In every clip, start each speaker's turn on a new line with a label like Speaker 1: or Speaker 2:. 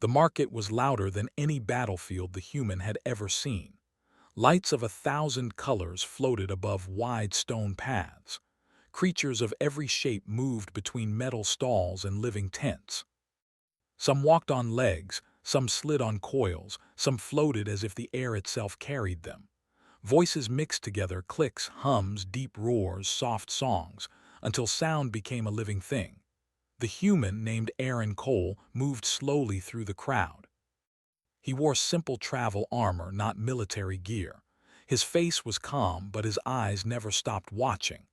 Speaker 1: The market was louder than any battlefield the human had ever seen. Lights of 1,000 colors floated above wide stone paths. Creatures of every shape moved between metal stalls and living tents. Some walked on legs, some slid on coils, some floated as if the air itself carried them. Voices mixed together, clicks, hums, deep roars, soft songs, until sound became a living thing. The human, named Aaron Cole, moved slowly through the crowd. He wore simple travel armor, not military gear. His face was calm, but his eyes never stopped watching.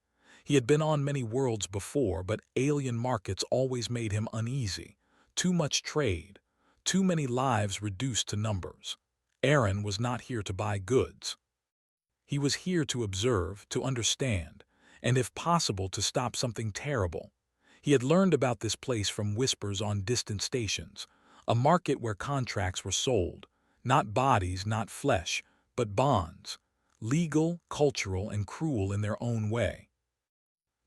Speaker 1: He had been on many worlds before, but alien markets always made him uneasy. Too much trade, too many lives reduced to numbers. Aaron was not here to buy goods. He was here to observe, to understand, and if possible to stop something terrible. He had learned about this place from whispers on distant stations, a market where contracts were sold, not bodies, not flesh, but bonds, legal, cultural, and cruel in their own way.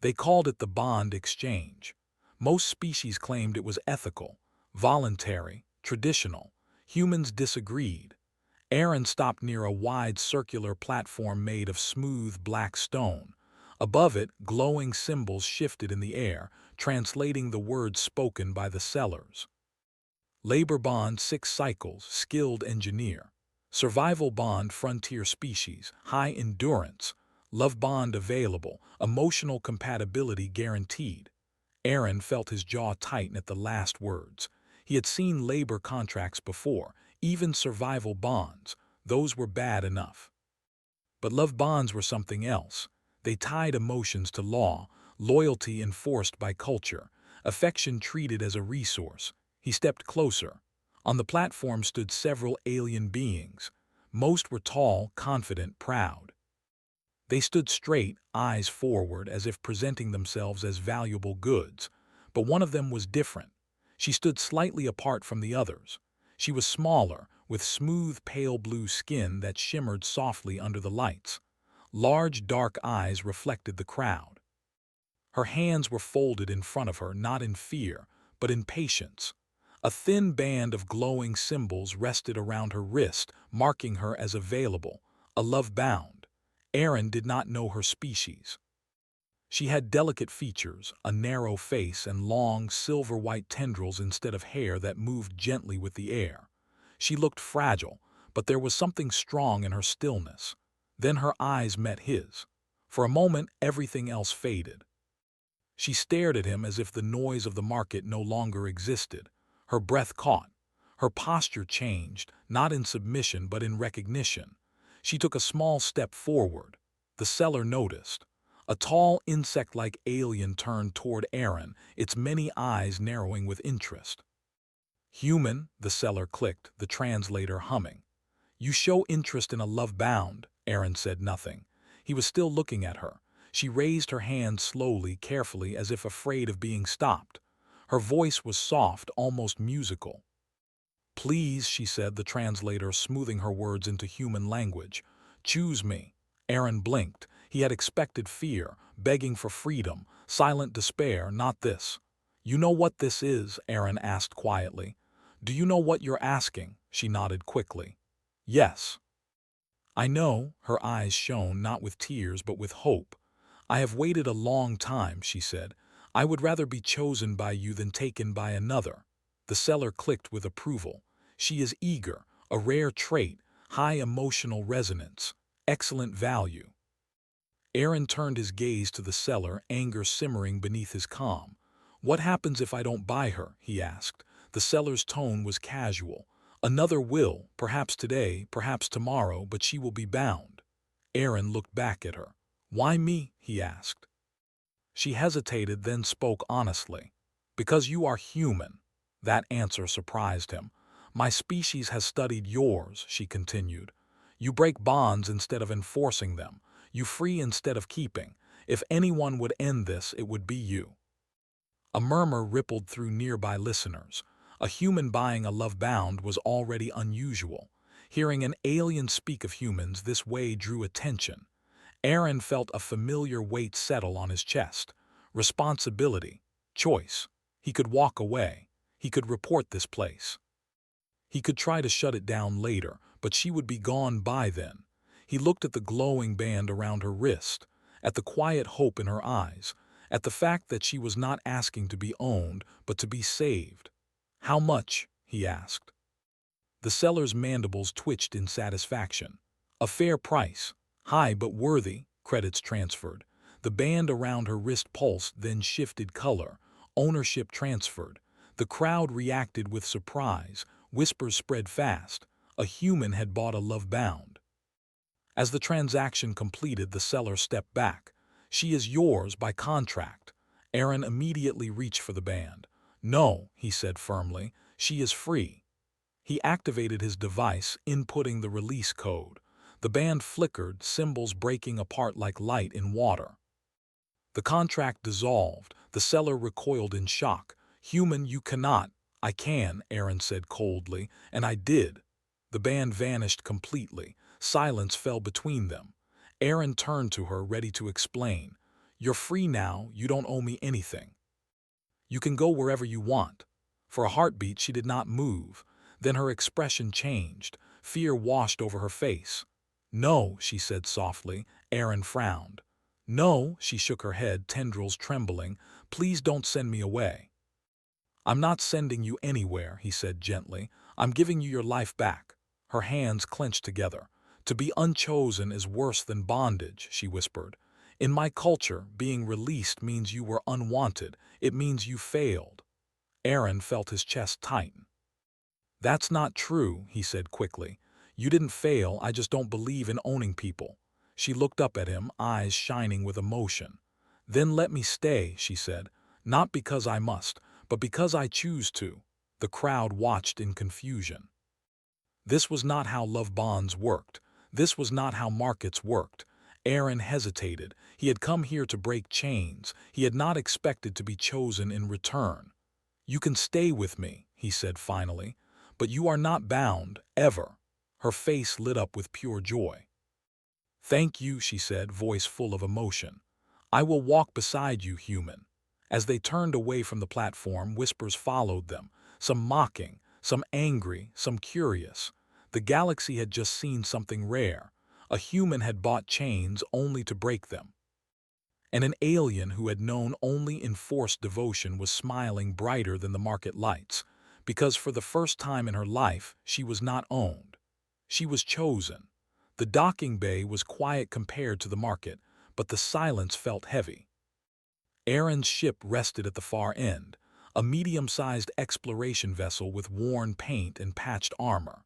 Speaker 1: They called it the bond exchange. Most species claimed it was ethical, voluntary, traditional. Humans disagreed. Aaron stopped near a wide circular platform made of smooth black stone. Above it, glowing symbols shifted in the air, translating the words spoken by the sellers. Labor bond, 6 cycles, skilled engineer. Survival bond, frontier species, high endurance. Love bond available, emotional compatibility guaranteed. Aaron felt his jaw tighten at the last words. He had seen labor contracts before, even survival bonds. Those were bad enough. But love bonds were something else. They tied emotions to law, loyalty enforced by culture, affection treated as a resource. He stepped closer. On the platform stood several alien beings. Most were tall, confident, proud. They stood straight, eyes forward, as if presenting themselves as valuable goods. But one of them was different. She stood slightly apart from the others. She was smaller, with smooth pale blue skin that shimmered softly under the lights. Large, dark eyes reflected the crowd. Her hands were folded in front of her, not in fear, but in patience. A thin band of glowing symbols rested around her wrist, marking her as available, a love bound. Aaron did not know her species. She had delicate features, a narrow face, and long, silver-white tendrils instead of hair that moved gently with the air. She looked fragile, but there was something strong in her stillness. Then her eyes met his. For a moment, everything else faded. She stared at him as if the noise of the market no longer existed. Her breath caught. Her posture changed, not in submission but in recognition. She took a small step forward. The seller noticed. A tall, insect-like alien turned toward Aaron, its many eyes narrowing with interest. "Human," the seller clicked, the translator humming. "You show interest in a love bound." Aaron said nothing. He was still looking at her. She raised her hand slowly, carefully, as if afraid of being stopped. Her voice was soft, almost musical. "Please," she said, the translator smoothing her words into human language. "Choose me." Aaron blinked. He had expected fear, begging for freedom, silent despair, not this. "You know what this is?" Aaron asked quietly. "Do you know what you're asking?" She nodded quickly. "Yes." "I know." Her eyes shone, not with tears but with hope. "I have waited a long time," she said. "I would rather be chosen by you than taken by another." The seller clicked with approval. "She is eager, a rare trait, high emotional resonance, excellent value." Aaron turned his gaze to the seller, anger simmering beneath his calm. "What happens if I don't buy her?" he asked. The seller's tone was casual. "Another will, perhaps today, perhaps tomorrow, but she will be bound." Aaron looked back at her. "Why me?" he asked. She hesitated, then spoke honestly. "Because you are human." That answer surprised him. "My species has studied yours," she continued. "You break bonds instead of enforcing them. You free instead of keeping. If anyone would end this, it would be you." A murmur rippled through nearby listeners. A human buying a love bound was already unusual. Hearing an alien speak of humans this way drew attention. Aaron felt a familiar weight settle on his chest. Responsibility. Choice. He could walk away. He could report this place. He could try to shut it down later, but she would be gone by then. He looked at the glowing band around her wrist, at the quiet hope in her eyes, at the fact that she was not asking to be owned, but to be saved. "How much?" he asked. The seller's mandibles twitched in satisfaction. "A fair price. High but worthy." Credits transferred. The band around her wrist pulsed, then shifted color. Ownership transferred. The crowd reacted with surprise. Whispers spread fast. A human had bought a love bound. As the transaction completed, the seller stepped back. "She is yours by contract." Aaron immediately reached for the band. "No," he said firmly, "she is free." He activated his device, inputting the release code. The band flickered, symbols breaking apart like light in water. The contract dissolved. The seller recoiled in shock. "Human, you cannot." "I can," Aaron said coldly, "and I did." The band vanished completely. Silence fell between them. Aaron turned to her, ready to explain. "You're free now. You don't owe me anything. You can go wherever you want." For a heartbeat, she did not move. Then her expression changed. Fear washed over her face. "No," she said softly. Aaron frowned. "No," she shook her head, tendrils trembling. "Please don't send me away." "I'm not sending you anywhere," he said gently. "I'm giving you your life back." Her hands clenched together. "To be unchosen is worse than bondage," she whispered. "In my culture, being released means you were unwanted. It means you failed." Aaron felt his chest tighten. "That's not true," he said quickly. "You didn't fail, I just don't believe in owning people." She looked up at him, eyes shining with emotion. "Then let me stay," she said. "Not because I must, but because I choose to." The crowd watched in confusion. This was not how love bonds worked. This was not how markets worked. Aaron hesitated. He had come here to break chains. He had not expected to be chosen in return. "You can stay with me," he said finally. "But you are not bound, ever." Her face lit up with pure joy. "Thank you," she said, voice full of emotion. "I will walk beside you, human." As they turned away from the platform, whispers followed them, some mocking, some angry, some curious. The galaxy had just seen something rare. A human had bought chains only to break them. And an alien who had known only enforced devotion was smiling brighter than the market lights, because for the first time in her life, she was not owned. She was chosen. The docking bay was quiet compared to the market, but the silence felt heavy. Aaron's ship rested at the far end, a medium-sized exploration vessel with worn paint and patched armor.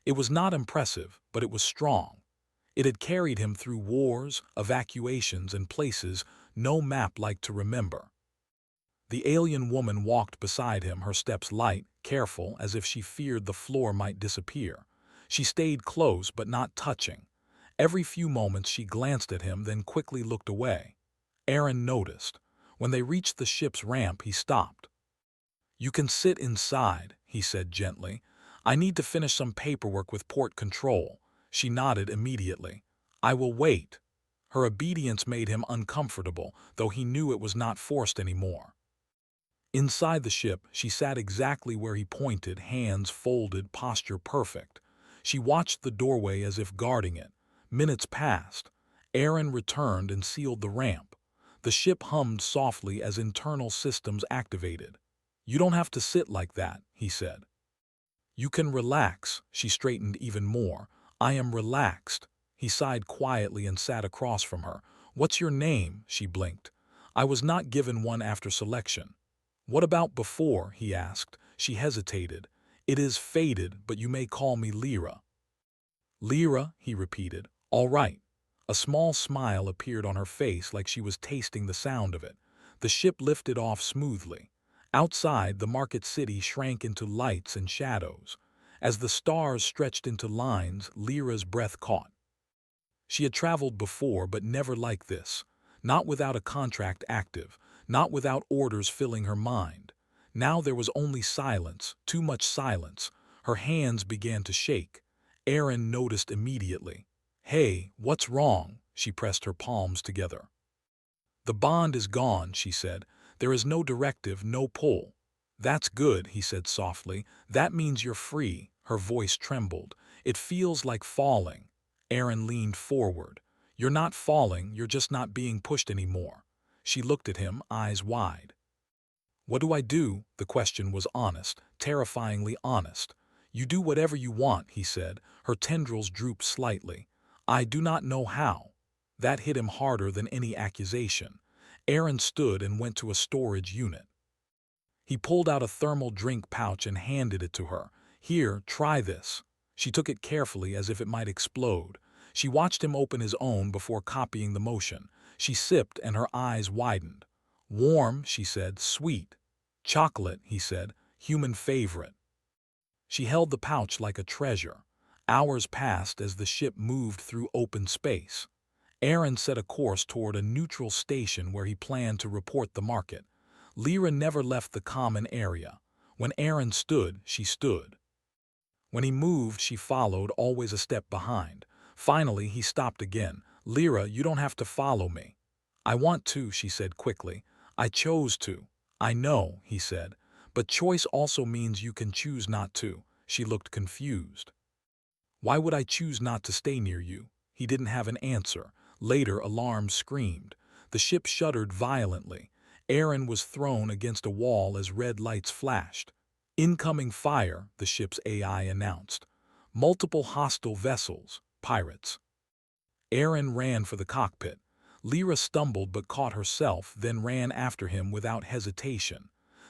Speaker 1: It was not impressive, but it was strong. It had carried him through wars, evacuations, and places no map liked to remember. The alien woman walked beside him, her steps light, careful, as if she feared the floor might disappear. She stayed close, but not touching. Every few moments she glanced at him, then quickly looked away. Aaron noticed. When they reached the ship's ramp, he stopped. "You can sit inside," he said gently. "I need to finish some paperwork with port control." She nodded immediately. "I will wait." Her obedience made him uncomfortable, though he knew it was not forced anymore. Inside the ship, she sat exactly where he pointed, hands folded, posture perfect. She watched the doorway as if guarding it. Minutes passed. Aaron returned and sealed the ramp. The ship hummed softly as internal systems activated. "You don't have to sit like that," he said. "You can relax." She straightened even more. "I am relaxed." He sighed quietly and sat across from her. "What's your name?" She blinked. "I was not given one after selection." "What about before?" he asked. She hesitated. "It is faded, but you may call me Lyra." "Lyra," he repeated. "All right." A small smile appeared on her face, like she was tasting the sound of it. The ship lifted off smoothly. Outside, the market city shrank into lights and shadows. As the stars stretched into lines, Lyra's breath caught. She had traveled before, but never like this. Not without a contract active, not without orders filling her mind. Now there was only silence, too much silence. Her hands began to shake. Aaron noticed immediately. "Hey, what's wrong?" She pressed her palms together. "The bond is gone," she said. "There is no directive, no pull." "That's good," he said softly. "That means you're free." Her voice trembled. "It feels like falling." Aaron leaned forward. "You're not falling, you're just not being pushed anymore." She looked at him, eyes wide. "What do I do?" The question was honest, terrifyingly honest. "You do whatever you want," he said. Her tendrils drooped slightly. "I do not know how." That hit him harder than any accusation. Aaron stood and went to a storage unit. He pulled out a thermal drink pouch and handed it to her. "Here, try this." She took it carefully as if it might explode. She watched him open his own before copying the motion. She sipped and her eyes widened. "Warm," she said, "sweet." "Chocolate," he said, "human favorite." She held the pouch like a treasure. Hours passed as the ship moved through open space. Aaron set a course toward a neutral station where he planned to report the market. Lyra never left the common area. When Aaron stood, she stood. When he moved, she followed, always a step behind. Finally, he stopped again. "Lyra, you don't have to follow me." "I want to," she said quickly. "I chose to." "I know," he said. "But choice also means you can choose not to." She looked confused. "Why would I choose not to stay near you?" He didn't have an answer. Later, alarms screamed. The ship shuddered violently. Aaron was thrown against a wall as red lights flashed. "Incoming fire," the ship's AI announced. "Multiple hostile vessels, pirates." Aaron ran for the cockpit. Lyra stumbled but caught herself, then ran after him without hesitation.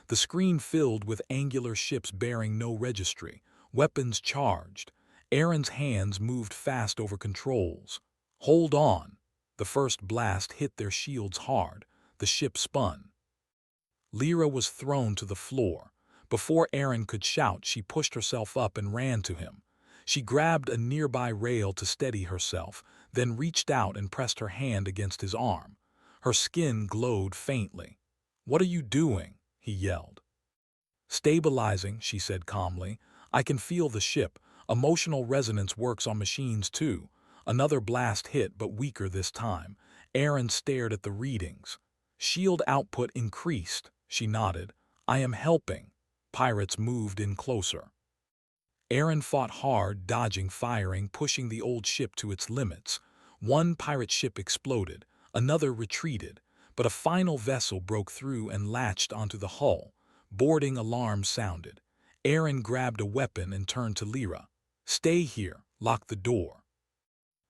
Speaker 1: The screen filled with angular ships bearing no registry, weapons charged. Aaron's hands moved fast over controls. "Hold on." The first blast hit their shields hard. The ship spun. Lyra was thrown to the floor. Before Aaron could shout, she pushed herself up and ran to him. She grabbed a nearby rail to steady herself, then reached out and pressed her hand against his arm. Her skin glowed faintly. "What are you doing?" he yelled. "Stabilizing," she said calmly. "I can feel the ship. Emotional resonance works on machines too." Another blast hit, but weaker this time. Aaron stared at the readings. "Shield output increased." She nodded. "I am helping." Pirates moved in closer. Aaron fought hard, dodging firing, pushing the old ship to its limits. One pirate ship exploded, another retreated, but a final vessel broke through and latched onto the hull. Boarding alarms sounded. Aaron grabbed a weapon and turned to Lyra. "Stay here. Lock the door."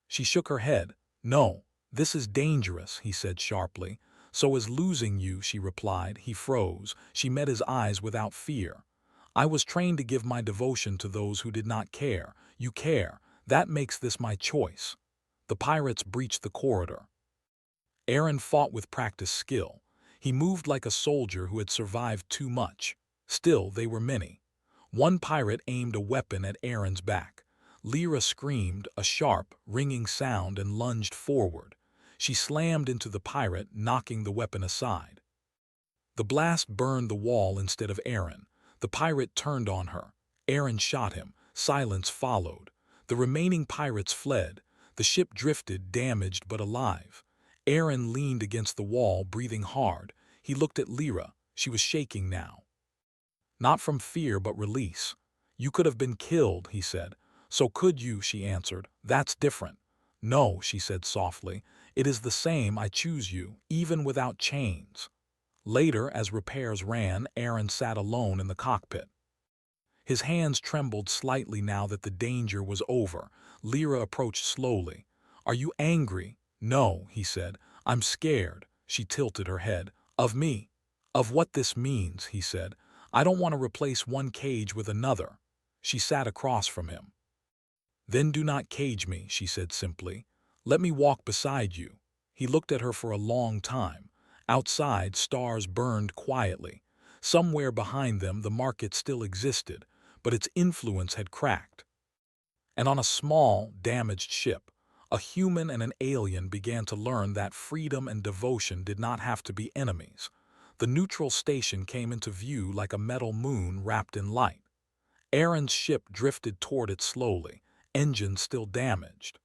Speaker 1: She shook her head. "No, this is dangerous," he said sharply. "So is losing you," she replied. He froze. She met his eyes without fear. "I was trained to give my devotion to those who did not care. You care. That makes this my choice." The pirates breached the corridor. Aaron fought with practiced skill. He moved like a soldier who had survived too much. Still, they were many. One pirate aimed a weapon at Aaron's back. Lyra screamed, a sharp, ringing sound, and lunged forward. She slammed into the pirate, knocking the weapon aside. The blast burned the wall instead of Aaron. The pirate turned on her. Aaron shot him. Silence followed. The remaining pirates fled. The ship drifted, damaged but alive. Aaron leaned against the wall, breathing hard. He looked at Lyra. She was shaking now. Not from fear but release. "You could have been killed," he said. "So could you," she answered. "That's different." "No," she said softly. "It is the same. I choose you, even without chains." Later, as repairs ran, Aaron sat alone in the cockpit. His hands trembled slightly now that the danger was over. Lyra approached slowly. "Are you angry?" "No," he said. "I'm scared." She tilted her head. "Of me?" "Of what this means," he said. "I don't want to replace one cage with another." She sat across from him. "Then do not cage me," she said simply. "Let me walk beside you." He looked at her for a long time. Outside, stars burned quietly. Somewhere behind them, the market still existed, but its influence had cracked. And on a small, damaged ship, a human and an alien began to learn that freedom and devotion did not have to be enemies. The neutral station came into view like a metal moon wrapped in light. Aaron's ship drifted toward it slowly, engines still damaged.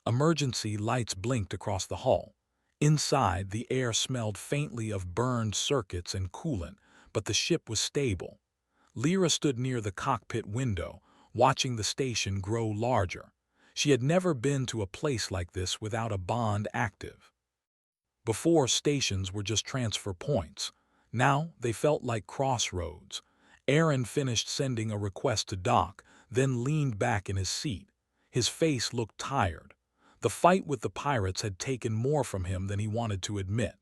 Speaker 1: Emergency lights blinked across the hull. Inside, the air smelled faintly of burned circuits and coolant, but the ship was stable. Lyra stood near the cockpit window, watching the station grow larger. She had never been to a place like this without a bond active. Before, stations were just transfer points. Now they felt like crossroads. Aaron finished sending a request to dock, then leaned back in his seat. His face looked tired. The fight with the pirates had taken more from him than he wanted to admit.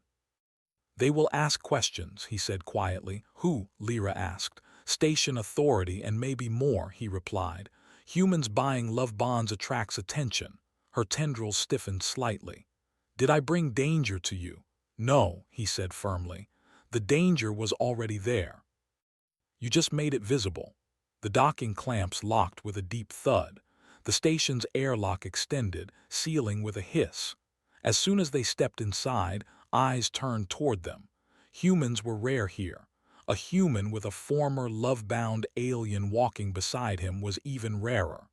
Speaker 1: "They will ask questions," he said quietly. "Who?" Lyra asked. "Station authority and maybe more," he replied. "Humans buying love bonds attracts attention." Her tendrils stiffened slightly. "Did I bring danger to you?" "No," he said firmly. "The danger was already there. You just made it visible." The docking clamps locked with a deep thud. The station's airlock extended, sealing with a hiss. As soon as they stepped inside, eyes turned toward them. Humans were rare here. A human with a former love-bound alien walking beside him was even rarer.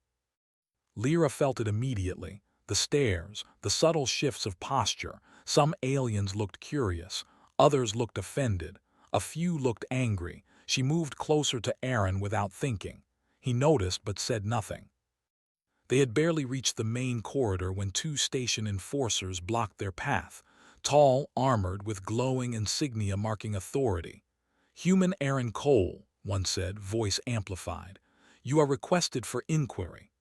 Speaker 1: Lyra felt it immediately. The stares, the subtle shifts of posture. Some aliens looked curious, others looked offended, a few looked angry. She moved closer to Aaron without thinking. He noticed but said nothing. They had barely reached the main corridor when two station enforcers blocked their path, tall, armored, with glowing insignia marking authority. "Human Aaron Cole," one said, voice amplified. "You are requested for inquiry."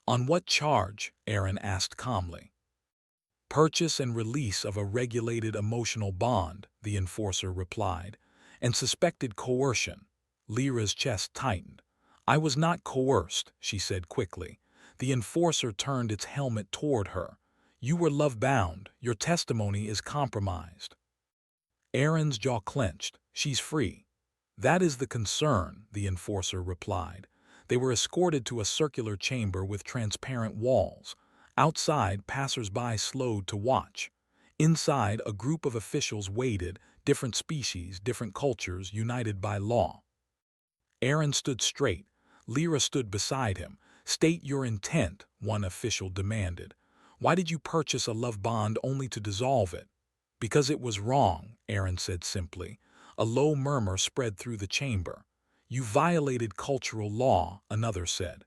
Speaker 1: "On what charge?" Aaron asked calmly. "Purchase and release of a regulated emotional bond," the enforcer replied, "and suspected coercion." Lyra's chest tightened. "I was not coerced," she said quickly. The enforcer turned its helmet toward her. "You were love-bound. Your testimony is compromised." Aaron's jaw clenched. "She's free." "That is the concern," the enforcer replied. They were escorted to a circular chamber with transparent walls. Outside, passers-by slowed to watch. Inside, a group of officials waited, different species, different cultures, united by law. Aaron stood straight. Lyra stood beside him. "State your intent," one official demanded. "Why did you purchase a love bond only to dissolve it?" "Because it was wrong," Aaron said simply. A low murmur spread through the chamber. "You violated cultural law," another said.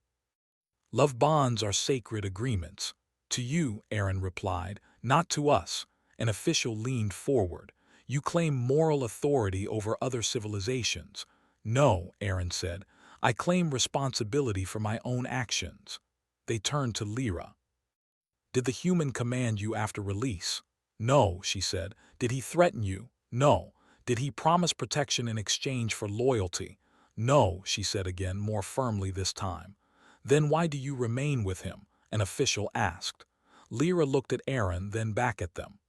Speaker 1: "Love bonds are sacred agreements." "To you," Aaron replied, "not to us." An official leaned forward. "You claim moral authority over other civilizations." "No," Aaron said. "I claim responsibility for my own actions." They turned to Lyra. "Did the human command you after release?" "No," she said. "Did he threaten you?" "No." "Did he promise protection in exchange for loyalty?" "No," she said again, more firmly this time. "Then why do you remain with him?" an official asked. Lyra looked at Aaron, then back at them.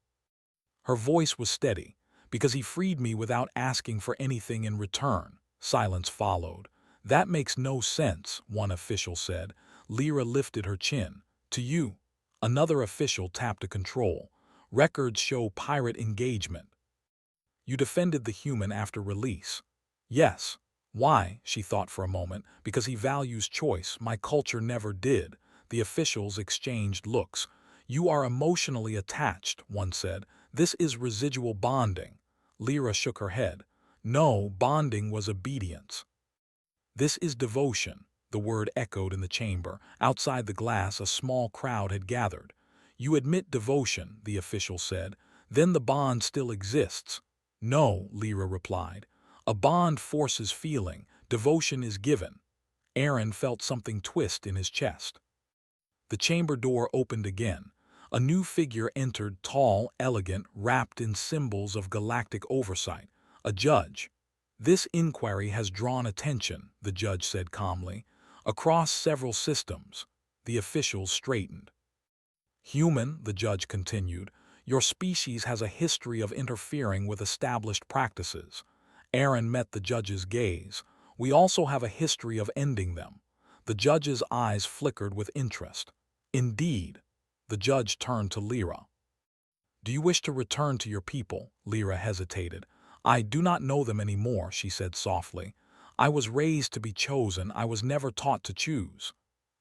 Speaker 1: Her voice was steady. "Because he freed me without asking for anything in return." Silence followed. "That makes no sense," one official said. Lyra lifted her chin. "To you." Another official tapped a control. "Records show pirate engagement." "You defended the human after release." "Yes." "Why?" She thought for a moment. "Because he values choice. My culture never did." The officials exchanged looks. "You are emotionally attached," one said. "This is residual bonding." Lyra shook her head. "No, bonding was obedience." "This is devotion." The word echoed in the chamber. Outside the glass, a small crowd had gathered. "You admit devotion," the official said. "Then the bond still exists." "No," Lyra replied. "A bond forces feeling. Devotion is given." Aaron felt something twist in his chest. The chamber door opened again. A new figure entered, tall, elegant, wrapped in symbols of galactic oversight. A judge. "This inquiry has drawn attention," the judge said calmly. "Across several systems." The officials straightened. "Human," the judge continued, "your species has a history of interfering with established practices." Aaron met the judge's gaze. "We also have a history of ending them." The judge's eyes flickered with interest. "Indeed." The judge turned to Lyra. "Do you wish to return to your people?" Lyra hesitated. "I do not know them anymore," she said softly. "I was raised to be chosen. I was never taught to choose."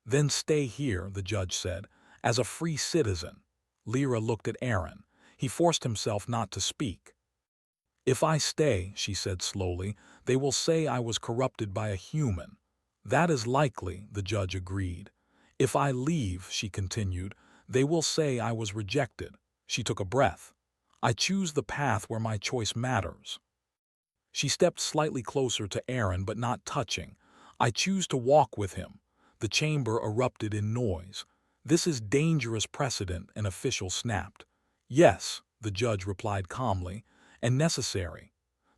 Speaker 1: "Then stay here," the judge said, "as a free citizen." Lyra looked at Aaron. He forced himself not to speak. "If I stay," she said slowly, They will say I was corrupted by a human. That is likely, the judge agreed. If I leave, she continued, they will say I was rejected. She took a breath. I choose the path where my choice matters. She stepped slightly closer to Aaron, but not touching. I choose to walk with him. The chamber erupted in noise. This is dangerous precedent, an official snapped. Yes, the judge replied calmly, and necessary.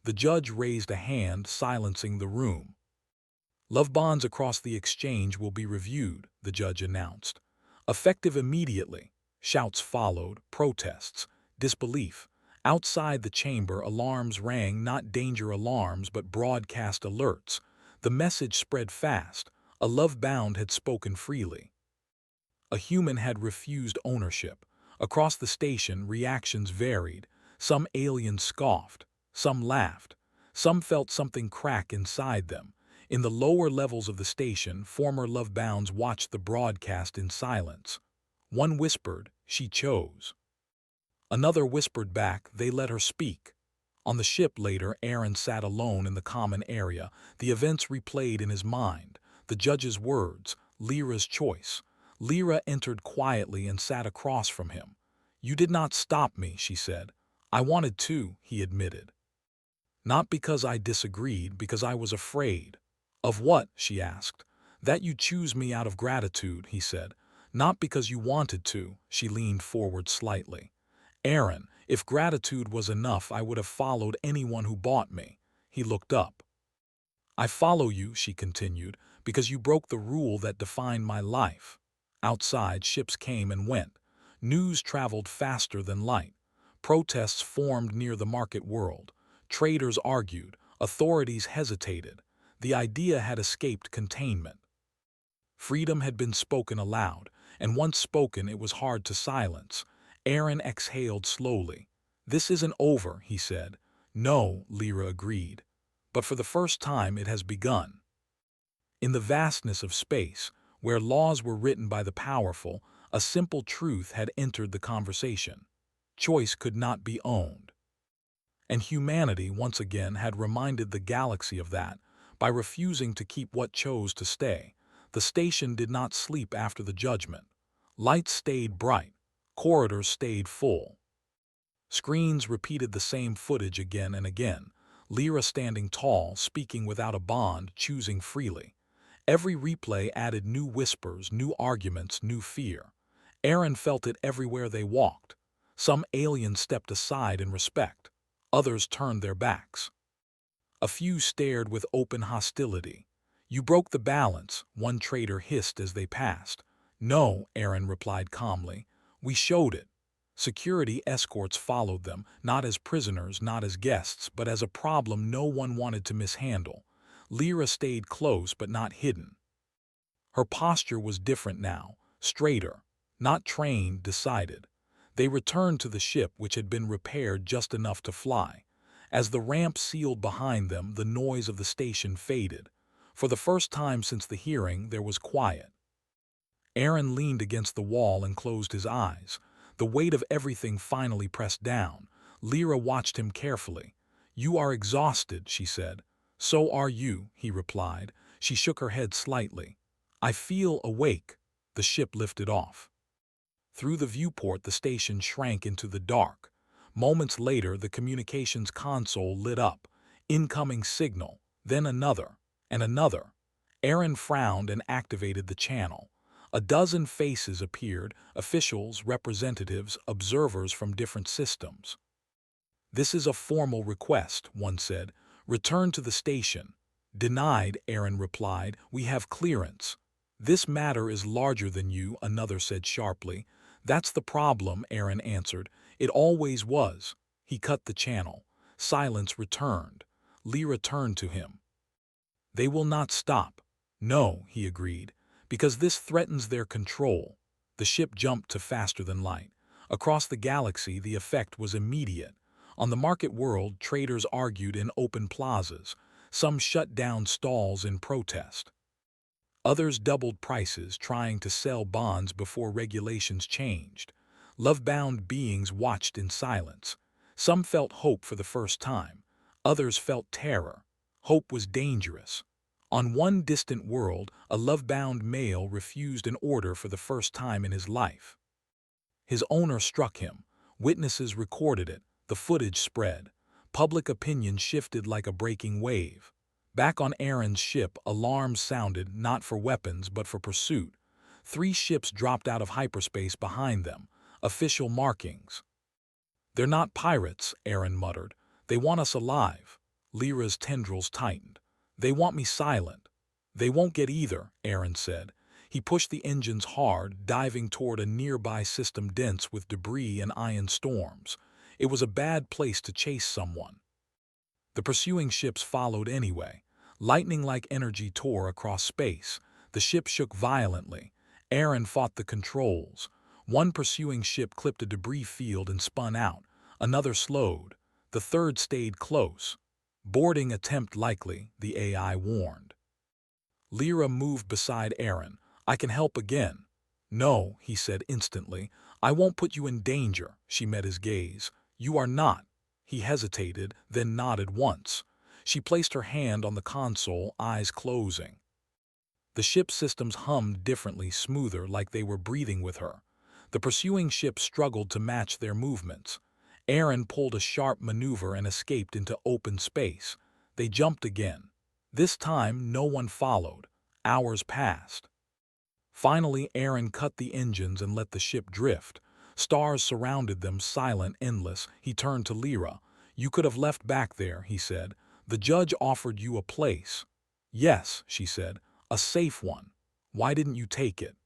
Speaker 1: The judge raised a hand, silencing the room. Love bonds across the exchange will be reviewed, the judge announced. Effective immediately. Shouts followed, protests, disbelief. Outside the chamber, alarms rang, not danger alarms, but broadcast alerts. The message spread fast. A love bound had spoken freely. A human had refused ownership. Across the station, reactions varied. Some aliens scoffed. Some laughed. Some felt something crack inside them. In the lower levels of the station, former lovebounds watched the broadcast in silence. One whispered, she chose. Another whispered back, they let her speak. On the ship later, Aaron sat alone in the common area, the events replayed in his mind. The judge's words, Lyra's choice. Lyra entered quietly and sat across from him. You did not stop me, she said. I wanted to, he admitted. Not because I disagreed, because I was afraid. Of what? She asked. That you choose me out of gratitude, he said. Not because you wanted to, she leaned forward slightly. Aaron, if gratitude was enough, I would have followed anyone who bought me. He looked up. I follow you, she continued, because you broke the rule that defined my life. Outside, ships came and went. News traveled faster than light. Protests formed near the market world. Traders argued. Authorities hesitated. The idea had escaped containment. Freedom had been spoken aloud, and once spoken it was hard to silence. Aaron exhaled slowly. This isn't over, he said. No, Lyra agreed. But for the first time it has begun. In the vastness of space, where laws were written by the powerful, a simple truth had entered the conversation. Choice could not be owned. And humanity once again had reminded the galaxy of that by refusing to keep what chose to stay. The station did not sleep after the judgment. Lights stayed bright. Corridors stayed full. Screens repeated the same footage again and again. Lyra standing tall, speaking without a bond, choosing freely. Every replay added new whispers, new arguments, new fear. Aaron felt it everywhere they walked. Some aliens stepped aside in respect. Others turned their backs. A few stared with open hostility. You broke the balance, one trader hissed as they passed. No, Aaron replied calmly. We showed it. Security escorts followed them, not as prisoners, not as guests, but as a problem no one wanted to mishandle. Lyra stayed close but not hidden. Her posture was different now, straighter, not trained, decided. They returned to the ship, which had been repaired just enough to fly. As the ramp sealed behind them, the noise of the station faded. For the first time since the hearing, there was quiet. Aaron leaned against the wall and closed his eyes. The weight of everything finally pressed down. Lyra watched him carefully. You are exhausted, she said. So are you, he replied. She shook her head slightly. I feel awake. The ship lifted off. Through the viewport, the station shrank into the dark. Moments later, the communications console lit up. Incoming signal, then another, and another. Aaron frowned and activated the channel. A dozen faces appeared, officials, representatives, observers from different systems. This is a formal request, one said. Return to the station. Denied, Aaron replied. We have clearance. This matter is larger than you, another said sharply. That's the problem, Aaron answered. It always was. He cut the channel. Silence returned. Lyra turned to him. They will not stop. No, he agreed, because this threatens their control. The ship jumped to faster than light. Across the galaxy, the effect was immediate. On the market world, traders argued in open plazas. Some shut down stalls in protest. Others doubled prices, trying to sell bonds before regulations changed. Love-bound beings watched in silence. Some felt hope for the first time. Others felt terror. Hope was dangerous. On one distant world, a love-bound male refused an order for the first time in his life. His owner struck him. Witnesses recorded it. The footage spread. Public opinion shifted like a breaking wave. Back on Aaron's ship, alarms sounded not for weapons but for pursuit. 3 ships dropped out of hyperspace behind them. Official markings. "They're not pirates," Aaron muttered. "They want us alive." Lyra's tendrils tightened. "They want me silent." "They won't get either," Aaron said. He pushed the engines hard, diving toward a nearby system dense with debris and ion storms. It was a bad place to chase someone. The pursuing ships followed anyway. Lightning-like energy tore across space. The ship shook violently. Aaron fought the controls. One pursuing ship clipped a debris field and spun out. Another slowed. The third stayed close. "Boarding attempt likely," the AI warned. Lyra moved beside Aaron. "I can help again." "No," he said instantly. "I won't put you in danger." She met his gaze. "You are not." He hesitated, then nodded once. She placed her hand on the console, eyes closing. The ship systems hummed differently, smoother, like they were breathing with her. The pursuing ship struggled to match their movements. Aaron pulled a sharp maneuver and escaped into open space. They jumped again. This time, no one followed. Hours passed. Finally, Aaron cut the engines and let the ship drift. Stars surrounded them, silent, endless. He turned to Lyra. "You could have left back there," he said. "The judge offered you a place." "Yes," she said, "a safe one. Why didn't you take it?"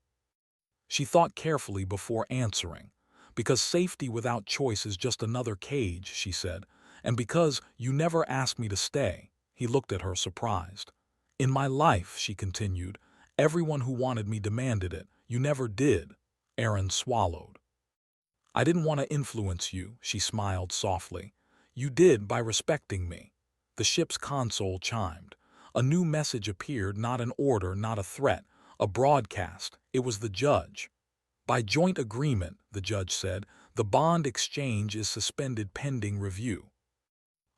Speaker 1: She thought carefully before answering. "Because safety without choice is just another cage," she said. "And because you never asked me to stay." He looked at her, surprised. "In my life," she continued, "everyone who wanted me demanded it. You never did." Aaron swallowed. "I didn't want to influence you," she smiled softly. "You did by respecting me." The ship's console chimed. A new message appeared, not an order, not a threat, a broadcast. It was the judge. "By joint agreement," the judge said, "the bond exchange is suspended pending review.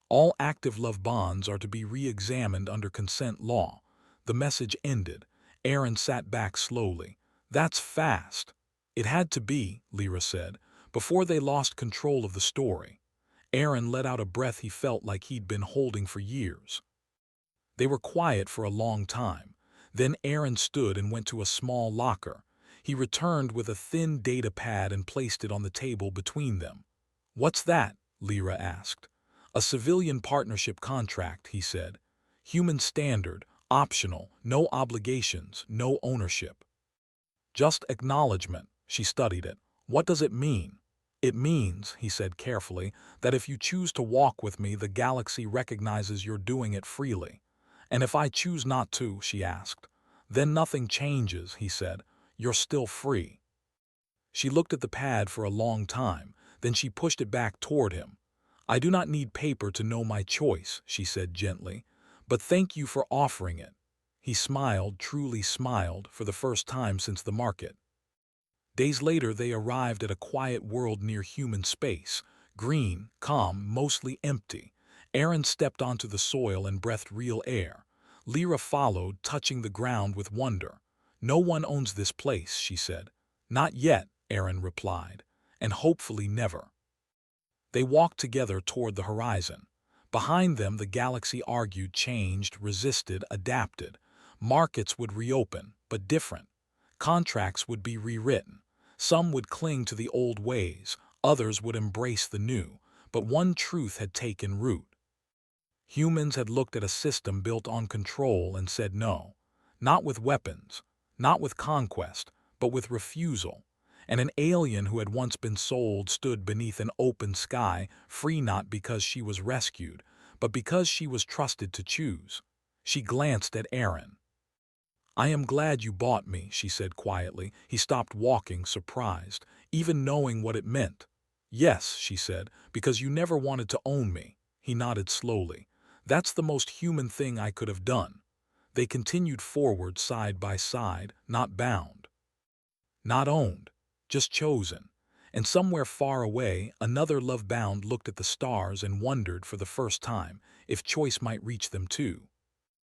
Speaker 1: All active love bonds are to be re-examined under consent law." The message ended. Aaron sat back slowly. "That's fast." "It had to be," Lyra said, "before they lost control of the story." Aaron let out a breath he felt like he'd been holding for years. They were quiet for a long time. Then Aaron stood and went to a small locker. He returned with a thin data pad and placed it on the table between them. "What's that?" Lyra asked. "A civilian partnership contract," he said. "Human standard, optional, no obligations, no ownership. Just acknowledgement." She studied it. "What does it mean?" "It means," he said carefully, "that if you choose to walk with me, the galaxy recognizes you're doing it freely." "And if I choose not to?" she asked. "Then nothing changes," he said. "You're still free." She looked at the pad for a long time, then she pushed it back toward him. "I do not need paper to know my choice," she said gently, "but thank you for offering it." He smiled, truly smiled, for the first time since the market. Days later they arrived at a quiet world near human space, green, calm, mostly empty. Aaron stepped onto the soil and breathed real air. Lyra followed, touching the ground with wonder. "No one owns this place," she said. "Not yet," Aaron replied, "and hopefully never." They walked together toward the horizon. Behind them the galaxy argued, changed, resisted, adapted. Markets would reopen, but different. Contracts would be rewritten. Some would cling to the old ways, others would embrace the new. But one truth had taken root. Humans had looked at a system built on control and said no. Not with weapons, not with conquest, but with refusal. And an alien who had once been sold stood beneath an open sky, free not because she was rescued, but because she was trusted to choose. She glanced at Aaron. "I am glad you bought me," she said quietly. He stopped walking, surprised, even knowing what it meant. "Yes," she said, "because you never wanted to own me." He nodded slowly. "That's the most human thing I could have done." They continued forward side by side, not bound, not owned, just chosen. And somewhere far away, another love-bound looked at the stars and wondered for the first time if choice might reach them too.